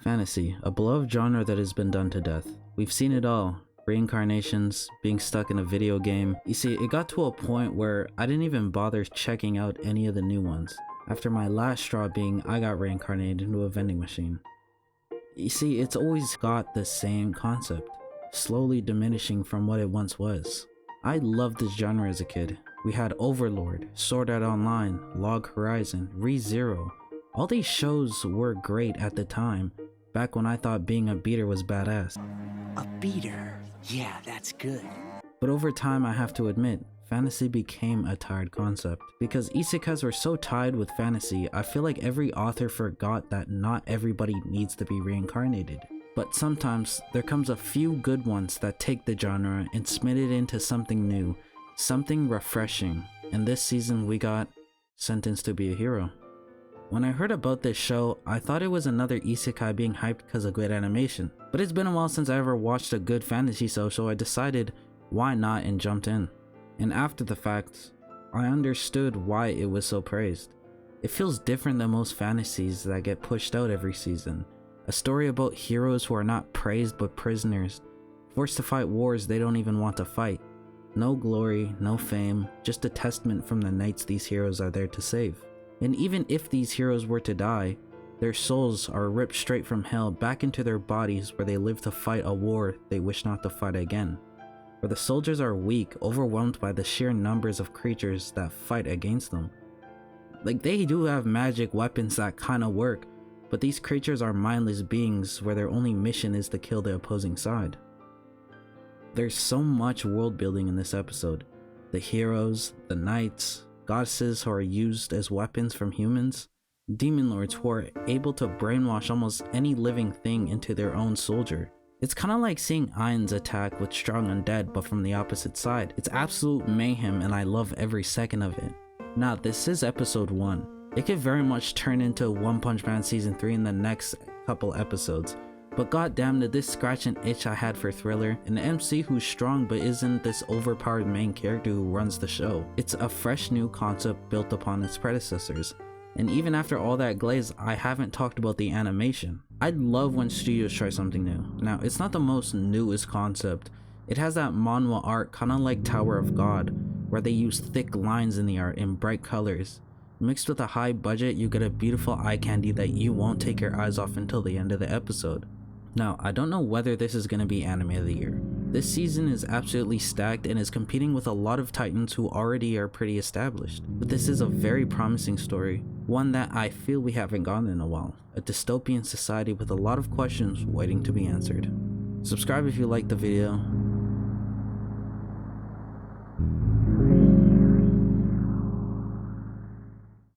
Fantasy, a beloved genre that has been done to death. We've seen it all. Reincarnations, being stuck in a video game. You see, it got to a point where I didn't even bother checking out any of the new ones, after my last straw being I got reincarnated into a vending machine. You see, it's always got the same concept, slowly diminishing from what it once was. I loved this genre as a kid. We had Overlord, Sword Art Online, Log Horizon, ReZero. All these shows were great at the time, back when I thought being a beater was badass. A beater? Yeah, that's good. But over time, I have to admit, fantasy became a tired concept. Because isekais were so tied with fantasy, I feel like every author forgot that not everybody needs to be reincarnated. But sometimes, there comes a few good ones that take the genre and spin it into something new, something refreshing. And this season we got Sentenced to be a Hero. When I heard about this show, I thought it was another isekai being hyped because of good animation. But it's been a while since I ever watched a good fantasy show, so I decided why not and jumped in. And after the fact, I understood why it was so praised. It feels different than most fantasies that get pushed out every season. A story about heroes who are not praised but prisoners, forced to fight wars they don't even want to fight. No glory, no fame, just a testament from the knights these heroes are there to save. And even if these heroes were to die, their souls are ripped straight from hell back into their bodies where they live to fight a war they wish not to fight again. Where the soldiers are weak, overwhelmed by the sheer numbers of creatures that fight against them. Like, they do have magic weapons that kinda work, but these creatures are mindless beings where their only mission is to kill the opposing side. There's so much world building in this episode. The heroes, the knights, goddesses who are used as weapons from humans, demon lords who are able to brainwash almost any living thing into their own soldier. It's kinda like seeing Ainz attack with strong undead but from the opposite side. It's absolute mayhem and I love every second of it. Now this is episode 1. It could very much turn into One Punch Man season 3 in the next couple episodes. But goddamn, did this scratch an itch I had for Thriller, an MC who's strong but isn't this overpowered main character who runs the show. It's a fresh new concept built upon its predecessors. And even after all that glaze, I haven't talked about the animation. I love when studios try something new. Now, it's not the most newest concept. It has that manhwa art kinda like Tower of God, where they use thick lines in the art in bright colors. Mixed with a high budget, you get a beautiful eye candy that you won't take your eyes off until the end of the episode. Now, I don't know whether this is going to be Anime of the Year. This season is absolutely stacked and is competing with a lot of titans who already are pretty established. But this is a very promising story, one that I feel we haven't gotten in a while. A dystopian society with a lot of questions waiting to be answered. Subscribe if you liked the video.